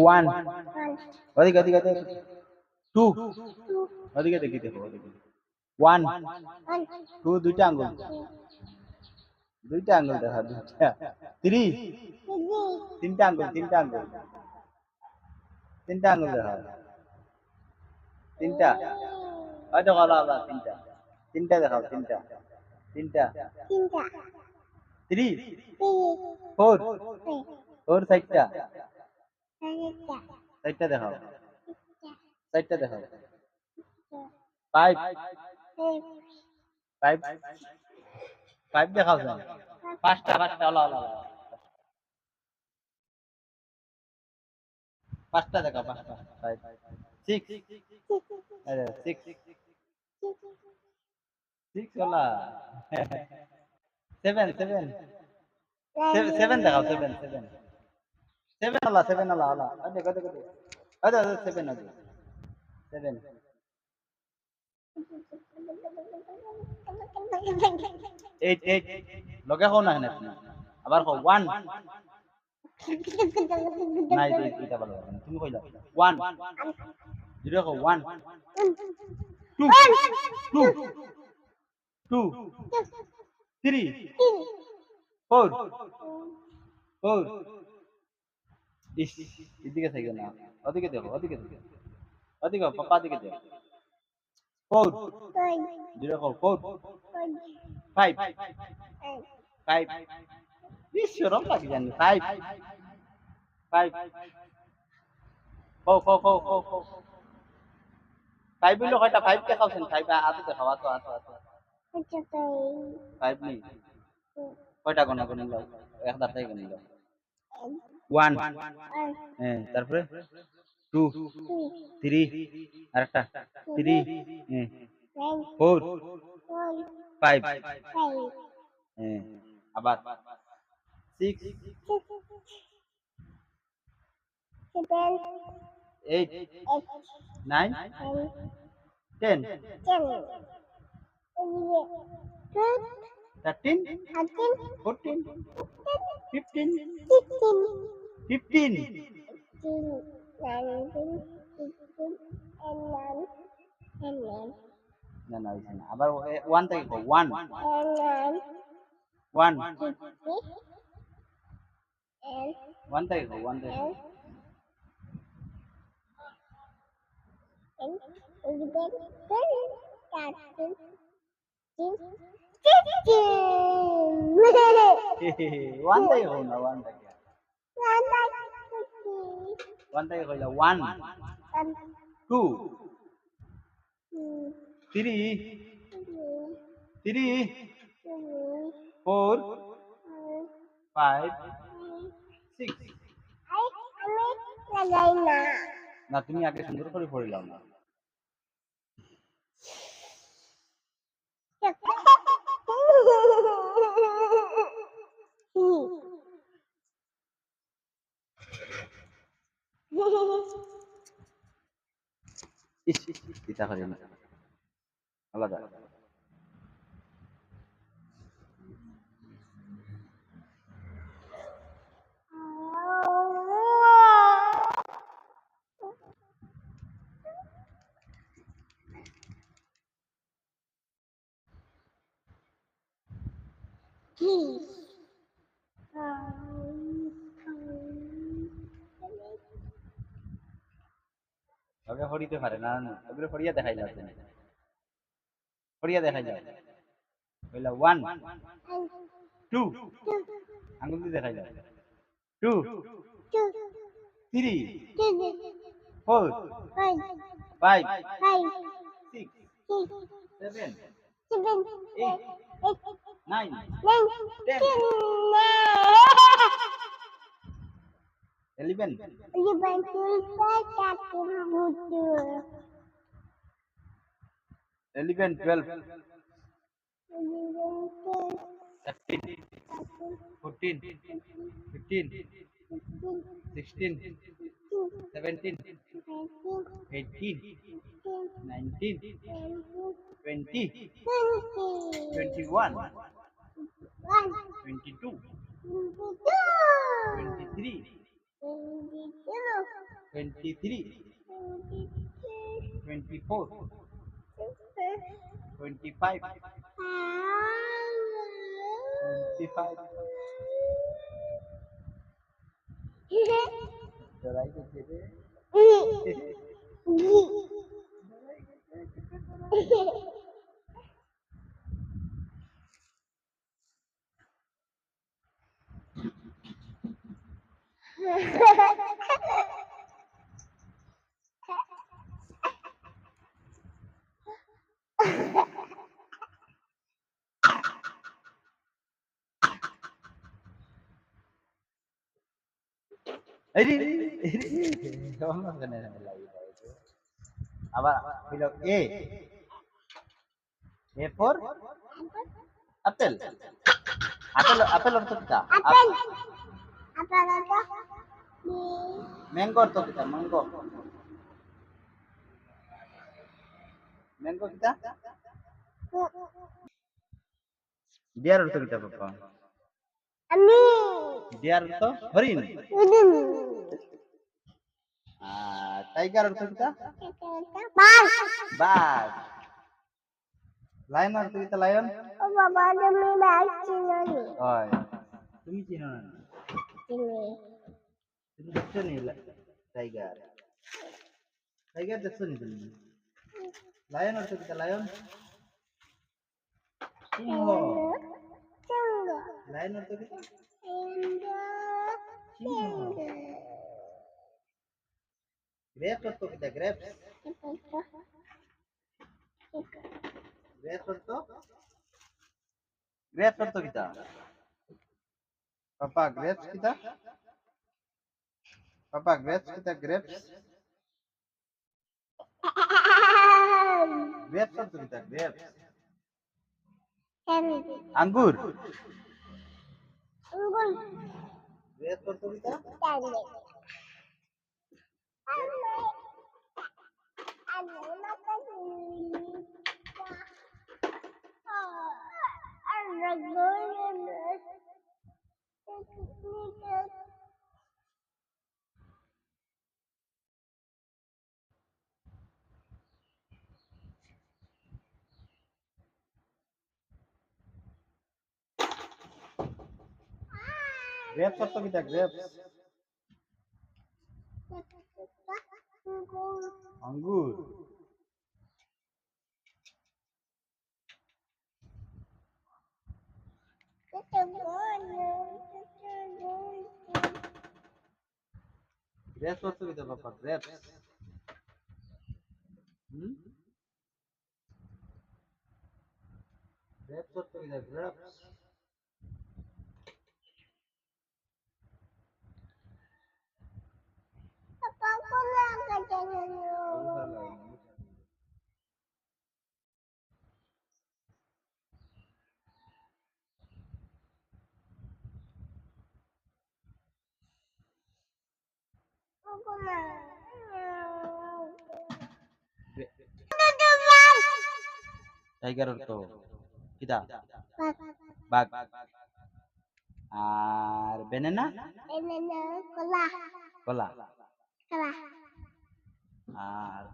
One, one, ওদিকে ওদিকে ওদিকে, টু, two, ওদিকে দেখি দেখো ওদিকে, ওয়ান, one, টু, দুইটা আঙ্গুল, দুইটা আঙ্গুল দেখা, দুইটা, থ্রি, three, তিনটা আঙ্গুল, তিনটা আঙ্গুল, তিনটা আঙ্গুল দেখা, তিনটা, হয়তো ভালো আবার তিনটা, তিনটা দেখাও, তিনটা, তিনটা, তিনটা, three, three, four, four, four সাইডটা, চারটা, সাইডটা দেখাও, সাইডটা দেখাও, four, five, five, five, five দেখাও স্যার, পাঁচটা, পাঁচটা, হলো হলো, পাঁচটা দেখাও, পাঁচটা, ফাইভ, সিক্স, সিক্স, সিক্স হলা, সেভেন, সেভেন, সেভেন দেখাও, সেভেন, সেভেন, সেভেন হলা, সেভেন হলা, হলা, দেখো দেখো দেখো, সেভেন আছে, সেভেন, এইট, এইট, লগে হও না হেন আপনি, আবার হও, ওয়ান, নাই এইটা ভালো হবে না, তুমি কইলা, ওয়ান, জিরো হও, one, two, two, two, three, four, four, ইস, এদিকে থাকবে না, ওদিকে দেখো, ওদিকে দেখো, ওদিকে পাপা দিকে দেখো, ফোর, জিরো হও, ফোর, ফাইভ, ফাইভ, ইস শরম লাগে জানি, ফাইভ, ফাইভ, হও হও হও হও হও, ফাইভ হইলো কয়টা, ফাইভ দেখাওছেন, ফাইভ আতো দেখাও, আতো আতো আতো, ফাইভ নেই, কয়টা গনা গনি লাও, এক দাঁতাই গনি লাও, ওয়ান, হ্যাঁ, তারপরে টু, থ্রি, আরেকটা, থ্রি, হ্যাঁ, ফোর, ফাইভ, হ্যাঁ, আবার six, eight, nine, ten, thirteen, fourteen, fifteen, fifteen, না না হইছে না, আবার ওয়ান থেকে কও, ওয়ান, ওয়ান, ওয়ান থেকে কও, ওয়ান থেকে কও, ওয়ান থেকে কও না, ওয়ান থেকে, ওয়ান থেকে কইলা, one, two, three, three, four, five, six, না তুমি আগে সুন্দর করে পড়িলাম না, ইস ইতা করি না, আলাদা, ওকে পড়িতে পারে না, ওগুলো পড়িয়া দেখাই যাচ্ছে না, পড়িয়া দেখাই যায়, কইলা ওয়ান, টু, আঙ্গুল দিয়ে দেখাই যায়, two, three, four, five, six, seven, eight, nine, ten, eleven, eleven, twelve, thirteen, fourteen, fifteen, sixteen, seventeen, eighteen, nineteen, twenty, twenty one, twenty two, twenty three, 23, 24, 25, 25. ডরাই গেছে রে। এই রে, আমার কেন লাগি আবার হইল A A for apple. Apple apple অর্থ কিটা? ম্যাঙ্গো অর্থ কিটা? ম্যাঙ্গো ম্যাঙ্গো কিটা? ডিয়ার অর্থ কিটা পাপা? ডিয়ার অর্থ হরিণ। টাইগার অর্থ কিটা? বাঘ। লায়ন অর্থ কিটা? লায়ন হয়। তুমি চিনো না? তুমি দেখছো নি টাইগার? টাইগার দেখছো নি তুমি? লায়ন অর্থ কিটা? লায়ন সিংহ। লায়ন অর্থ কিটা? সিংহ। গ্রেপস অর্থ কিটা? গ্রেপস গ্রেপস অর্থ গ্রেপস অর্থ কিটা? পাপা গ্রেপস কিটা? পাপা গ্রেপস কিটা? গ্রেপস গ্রেপস অর্থ কিটা? গ্রেপস আঙ্গুর। গ্রেপস অর্থ কিটা? গ্রেপস অর্থ কিটা? গ্রেপস আঙ্গুর। গ্রেপস অর্থ কিটা পাপা? গ্রেপস হুম গ্রেপস অর্থ কিটা? গ্রেপস টাইগার অর্থ কিটা? বাঘ। আর বেনানা কলা। আর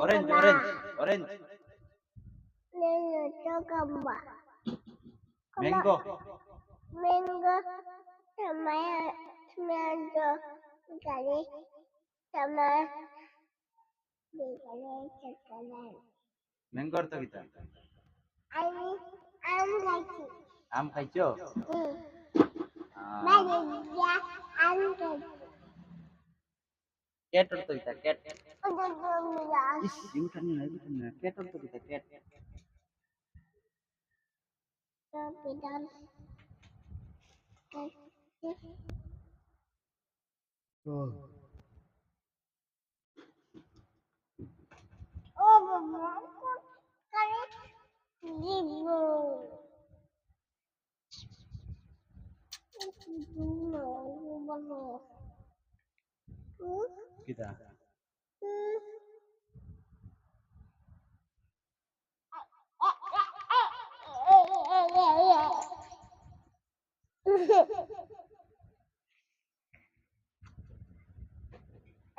orange orange orange mango mango অর্থ কিটা? আম খাইছো? ক্যাট অর্থ কিটা? ক্যাট ইস ইউটানি না ইউটানি না ক্যাট অর্থ কিটা? ক্যাট কিটা?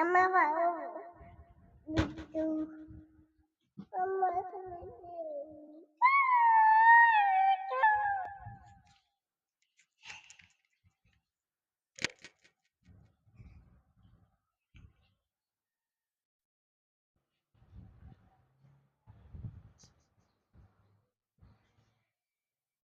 আমার বাবা বিট্টু আমার